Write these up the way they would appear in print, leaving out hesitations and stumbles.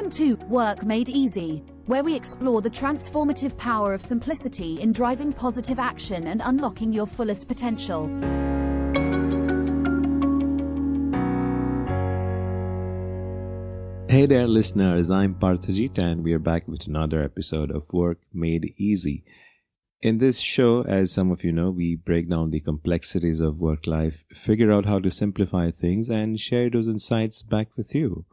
Welcome to Work Made Easy, where we explore the transformative power of simplicity in driving positive action and unlocking your fullest potential. Hey there, listeners. I'm Parthajeet, and we are back with another episode of Work Made Easy. In this show, as some of you know, we break down the complexities of work life, figure out how to simplify things, and share those insights back with you.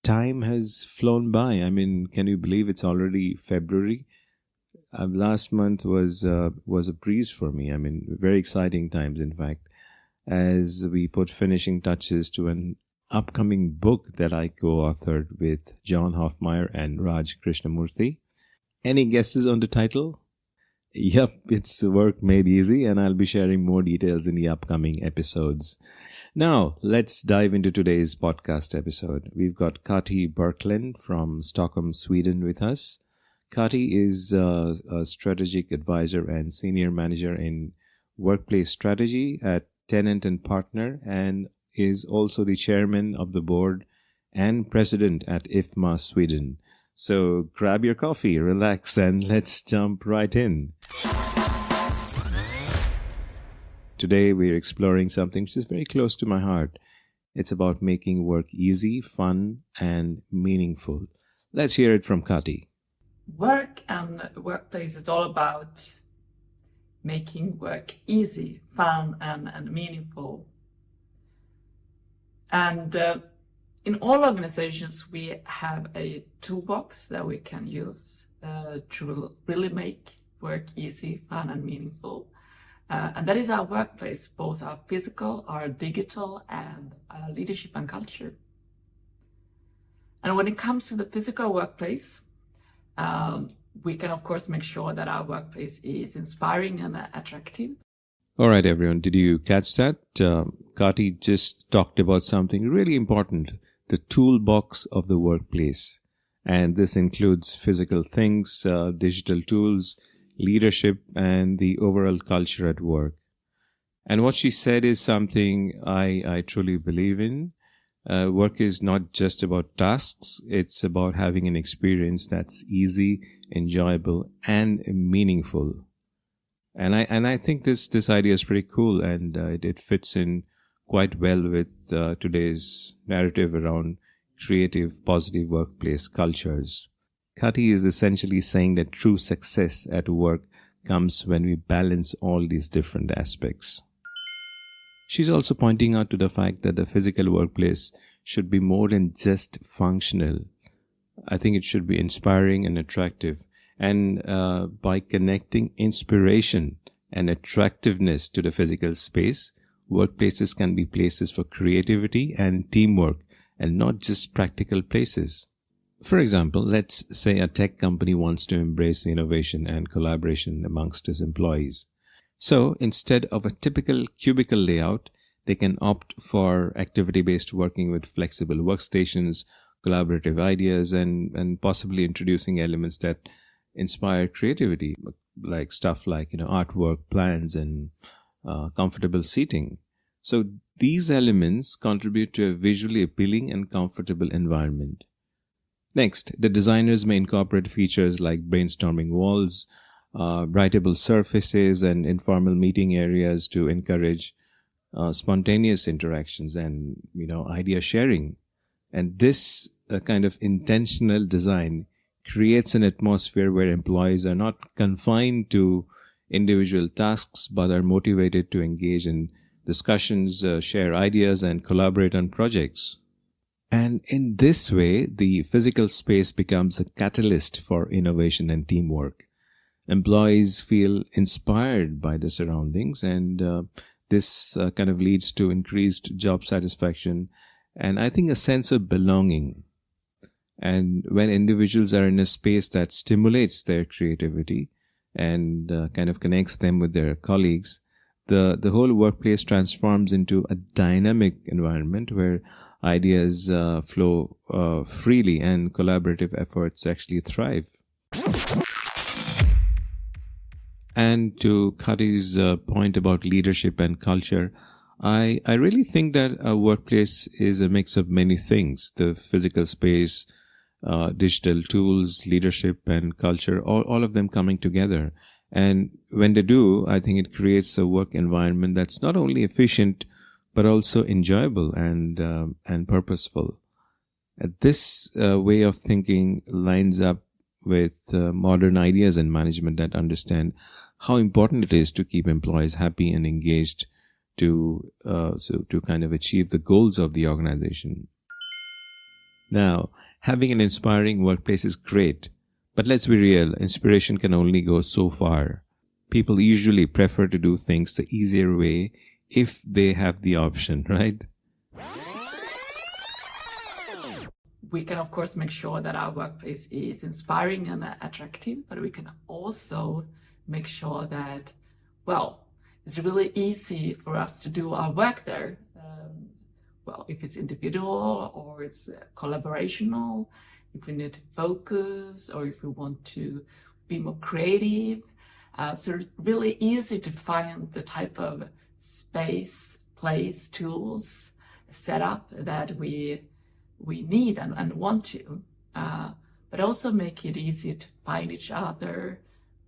Time has flown by. I mean, can you believe it's already February? Last month was a breeze for me. I mean, very exciting times, in fact, as we put finishing touches to an upcoming book that I co-authored with John Hoffmeyer and Raj Krishnamurthy. Any guesses on the title? Yep, it's Work Made Easy, and I'll be sharing more details in the upcoming episodes. Now, let's dive into today's podcast episode. We've got Kati Barklund from Stockholm, Sweden with us. Kati is a strategic advisor and senior manager in workplace strategy at Tenant and Partner, and is also the chairman of the board and president at IFMA Sweden. So grab your coffee, relax, and let's jump right in. Today we're exploring something which is very close to my heart. It's about making work easy, fun, and meaningful. Let's hear it from Kati. Work and workplace is all about making work easy, fun, and meaningful. And in all organizations, we have a toolbox that we can use to really make work easy, fun, and meaningful. And that is our workplace, both our physical, our digital, and our leadership and culture. And when it comes to the physical workplace, we can, of course, make sure that our workplace is inspiring and attractive. All right, everyone. Did you catch that? Kati just talked about something really important, the toolbox of the workplace. And this includes physical things, digital tools, leadership, and the overall culture at work. And what she said is something I truly believe in. Work is not just about tasks. It's about having an experience that's easy, enjoyable, and meaningful. And I think this idea is pretty cool, and it fits in quite well with today's narrative around creative, positive workplace cultures. Kati is essentially saying that true success at work comes when we balance all these different aspects. She's also pointing out to the fact that the physical workplace should be more than just functional. I think it should be inspiring and attractive. And by connecting inspiration and attractiveness to the physical space, workplaces can be places for creativity and teamwork, and not just practical places. For example, let's say a tech company wants to embrace innovation and collaboration amongst its employees. So instead of a typical cubicle layout, they can opt for activity-based working with flexible workstations, collaborative ideas, and possibly introducing elements that inspire creativity, like stuff like artwork, plans, and comfortable seating. So these elements contribute to a visually appealing and comfortable environment. Next, the designers may incorporate features like brainstorming walls, writable surfaces, and informal meeting areas to encourage spontaneous interactions and idea sharing. And this kind of intentional design creates an atmosphere where employees are not confined to individual tasks but are motivated to engage in discussions, share ideas, and collaborate on projects. And in this way, the physical space becomes a catalyst for innovation and teamwork. Employees feel inspired by the surroundings, and this kind of leads to increased job satisfaction and I think a sense of belonging. And when individuals are in a space that stimulates their creativity and kind of connects them with their colleagues, the whole workplace transforms into a dynamic environment where ideas flow freely and collaborative efforts actually thrive. And to Kati's point about leadership and culture, I really think that a workplace is a mix of many things: the physical space, digital tools, leadership, and culture, all of them coming together. And when they do, I think it creates a work environment that's not only efficient, but also enjoyable and purposeful. This way of thinking lines up with modern ideas in management that understand how important it is to keep employees happy and engaged to kind of achieve the goals of the organization. Now, having an inspiring workplace is great, but let's be real, inspiration can only go so far. People usually prefer to do things the easier way if they have the option, right? We can, of course, make sure that our workplace is inspiring and attractive, but we can also make sure that, well, it's really easy for us to do our work there. If it's individual or it's collaborational, if we need to focus or if we want to be more creative. So it's really easy to find the type of space, place, tools, setup that we need and want to, but also make it easy to find each other,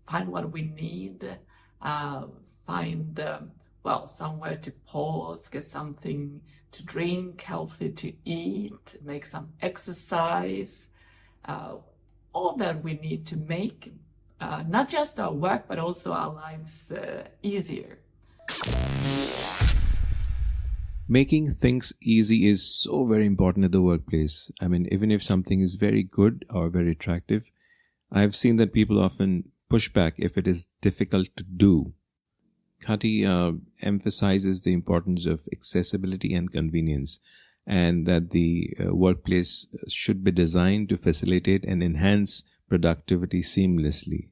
find what we need, find, somewhere to pause, get something to drink, healthy to eat, make some exercise, all that we need to make not just our work, but also our lives easier. Making things easy is so very important at the workplace. I mean, even if something is very good or very attractive, I've seen that people often push back if it is difficult to do. Kati emphasizes the importance of accessibility and convenience, and that the workplace should be designed to facilitate and enhance productivity seamlessly.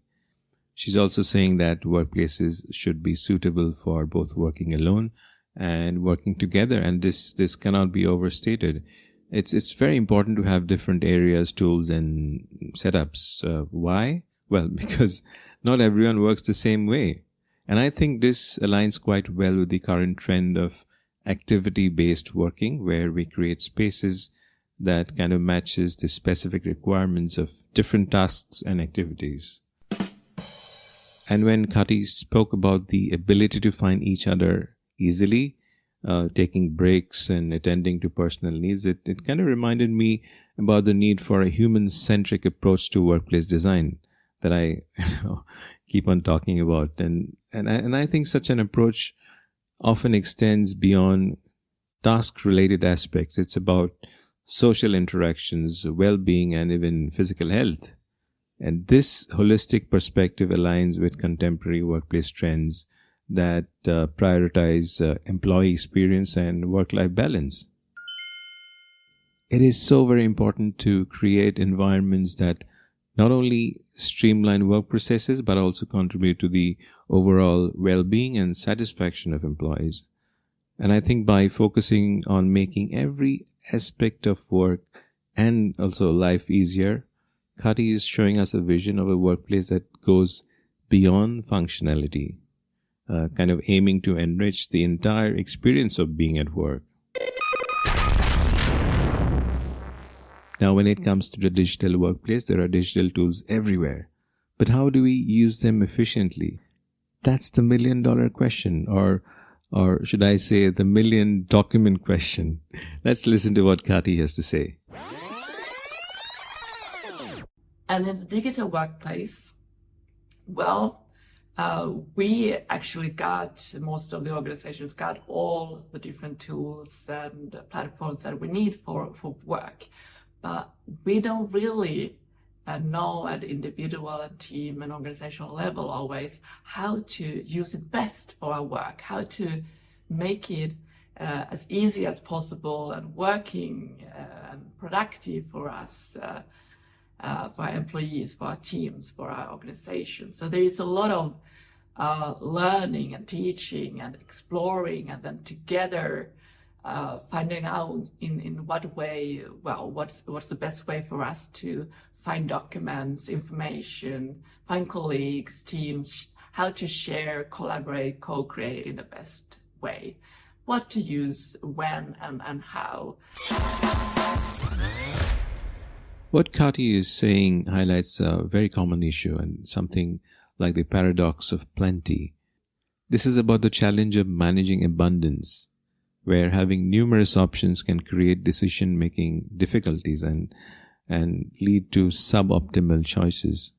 She's also saying that workplaces should be suitable for both working alone and working together, and this cannot be overstated. It's very important to have different areas, tools, and setups. Why? Well, because not everyone works the same way. And I think this aligns quite well with the current trend of activity-based working, where we create spaces that kind of matches the specific requirements of different tasks and activities. And when Kati spoke about the ability to find each other easily, taking breaks and attending to personal needs, it kind of reminded me about the need for a human-centric approach to workplace design that I keep on talking about. And I think such an approach often extends beyond task-related aspects. It's about social interactions, well-being, and even physical health. And this holistic perspective aligns with contemporary workplace trends that prioritize employee experience and work-life balance. It is so very important to create environments that not only streamline work processes, but also contribute to the overall well-being and satisfaction of employees. And I think by focusing on making every aspect of work and also life easier, Kati is showing us a vision of a workplace that goes beyond functionality, kind of aiming to enrich the entire experience of being at work. Now, when it comes to the digital workplace, there are digital tools everywhere. But how do we use them efficiently? That's the million-dollar question, or should I say the million-document question. Let's listen to what Kati has to say. And in the digital workplace, we actually most of the organizations got all the different tools and platforms that we need for work. But we don't really know at individual and team and organizational level always how to use it best for our work, how to make it as easy as possible and working and productive for us, for our employees, for our teams, for our organization. So there is a lot of learning and teaching and exploring, and then together finding out in what way, what's the best way for us to find documents, information, find colleagues, teams, how to share, collaborate, co-create in the best way, what to use, when, and how. What Kati is saying highlights a very common issue and something like the paradox of plenty. This is about the challenge of managing abundance, where having numerous options can create decision-making difficulties and lead to suboptimal choices.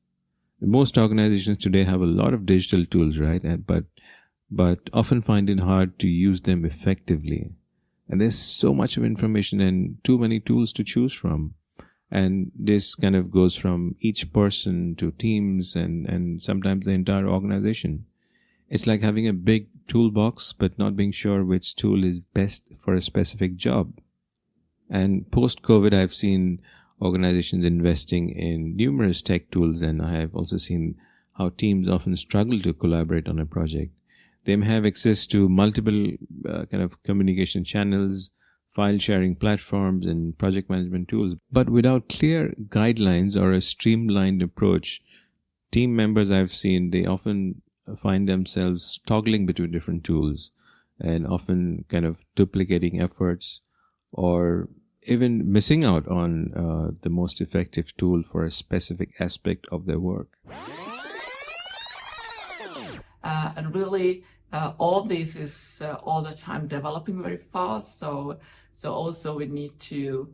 Most organizations today have a lot of digital tools, right? But often find it hard to use them effectively. And there's so much of information and too many tools to choose from. And this kind of goes from each person to teams and sometimes the entire organization. It's like having a big toolbox, but not being sure which tool is best for a specific job. And post-COVID, I've seen organizations investing in numerous tech tools, and I have also seen how teams often struggle to collaborate on a project. They may have access to multiple kind of communication channels, file sharing platforms, and project management tools. But without clear guidelines or a streamlined approach, team members I've seen, they often find themselves toggling between different tools and often kind of duplicating efforts or even missing out on the most effective tool for a specific aspect of their work. And really, all this is all the time developing very fast. So also we need to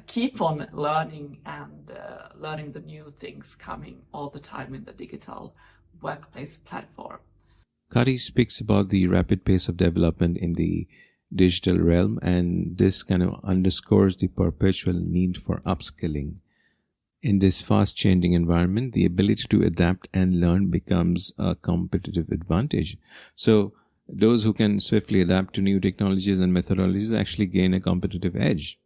keep on learning and learning the new things coming all the time in the digital workplace platform. Kati speaks about the rapid pace of development in the digital realm, and this kind of underscores the perpetual need for upskilling. In this fast-changing environment, the ability to adapt and learn becomes a competitive advantage. So those who can swiftly adapt to new technologies and methodologies actually gain a competitive edge.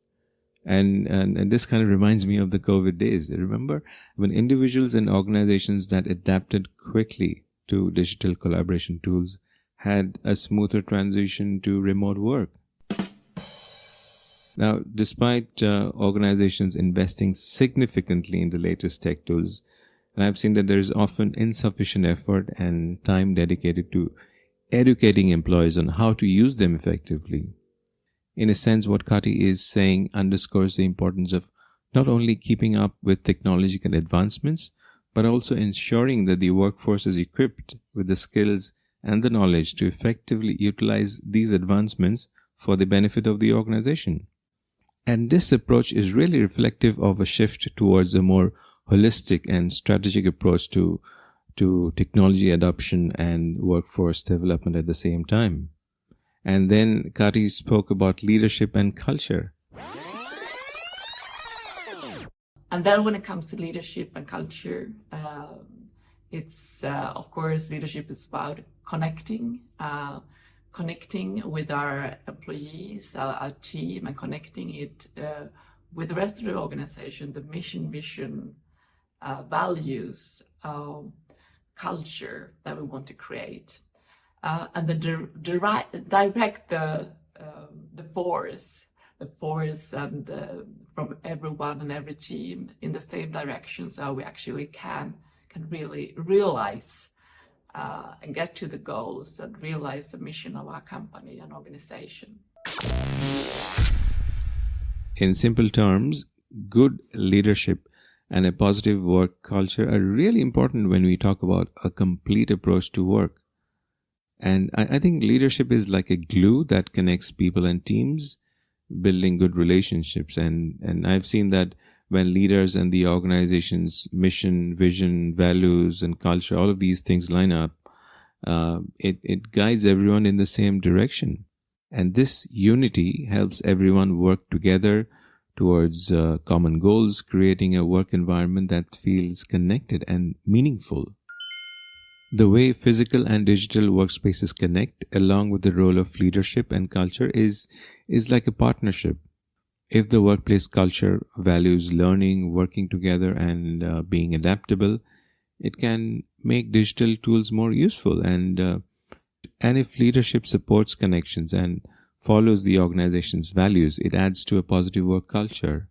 And this kind of reminds me of the COVID days. Remember when individuals and organizations that adapted quickly to digital collaboration tools had a smoother transition to remote work. Now, despite organizations investing significantly in the latest tech tools, and I've seen that there is often insufficient effort and time dedicated to educating employees on how to use them effectively. In a sense, what Kati is saying underscores the importance of not only keeping up with technological advancements, but also ensuring that the workforce is equipped with the skills and the knowledge to effectively utilize these advancements for the benefit of the organization. And this approach is really reflective of a shift towards a more holistic and strategic approach to technology adoption and workforce development at the same time. And then Kati spoke about leadership and culture. And then when it comes to leadership and culture, it's of course leadership is about connecting with our employees, our team, and connecting it with the rest of the organization, the mission, vision, values, culture that we want to create. And then direct the force and from everyone and every team in the same direction, so we actually can really realize and get to the goals and realize the mission of our company and organization. In simple terms, good leadership and a positive work culture are really important when we talk about a complete approach to work. And I think leadership is like a glue that connects people and teams, building good relationships. And I've seen that when leaders and the organization's mission, vision, values, and culture, all of these things line up, it guides everyone in the same direction. And this unity helps everyone work together towards common goals, creating a work environment that feels connected and meaningful. The way physical and digital workspaces connect, along with the role of leadership and culture, is like a partnership. If the workplace culture values learning, working together, and being adaptable, it can make digital tools more useful. And if leadership supports connections and follows the organization's values, it adds to a positive work culture.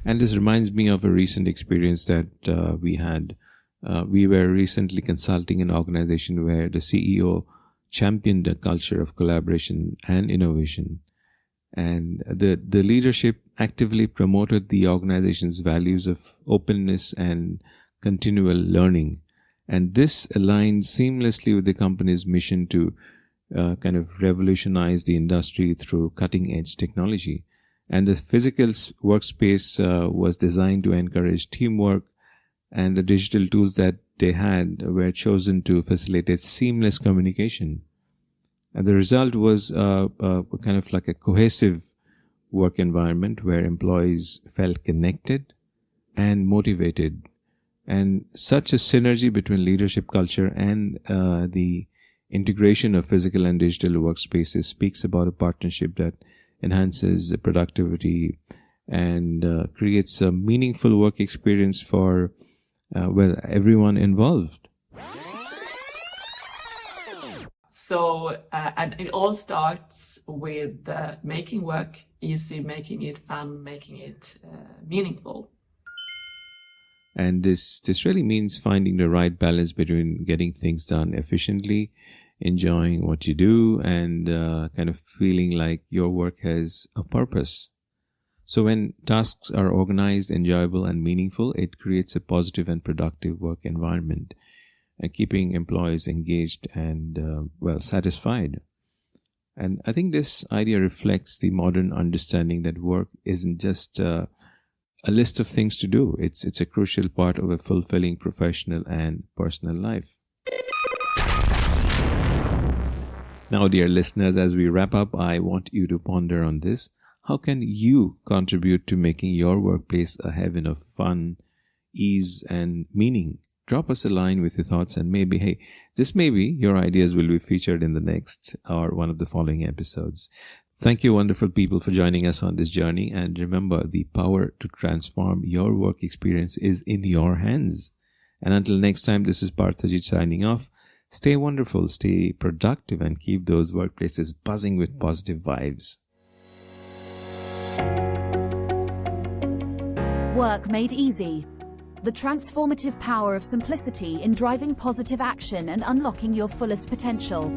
And this reminds me of a recent experience that we had. We were recently consulting an organization where the CEO championed a culture of collaboration and innovation. And the leadership actively promoted the organization's values of openness and continual learning. And this aligns seamlessly with the company's mission to kind of revolutionize the industry through cutting-edge technology. And the physical workspace was designed to encourage teamwork, and the digital tools that they had were chosen to facilitate seamless communication. And the result was kind of like a cohesive work environment where employees felt connected and motivated. And such a synergy between leadership culture and the integration of physical and digital workspaces speaks about a partnership that enhances productivity and creates a meaningful work experience for everyone involved. So, and it all starts with making work easy, making it fun, making it meaningful. And this really means finding the right balance between getting things done efficiently, enjoying what you do, and kind of feeling like your work has a purpose. So when tasks are organized, enjoyable, and meaningful, it creates a positive and productive work environment, and keeping employees engaged and satisfied. And I think this idea reflects the modern understanding that work isn't just a list of things to do. It's a crucial part of a fulfilling professional and personal life. Now, dear listeners, as we wrap up, I want you to ponder on this. How can you contribute to making your workplace a heaven of fun, ease, and meaning? Drop us a line with your thoughts, and maybe, just maybe, your ideas will be featured in the next or one of the following episodes. Thank you, wonderful people, for joining us on this journey. And remember, the power to transform your work experience is in your hands. And until next time, this is Parthajeet signing off. Stay wonderful, stay productive, and keep those workplaces buzzing with positive vibes. Work made easy. The transformative power of simplicity in driving positive action and unlocking your fullest potential.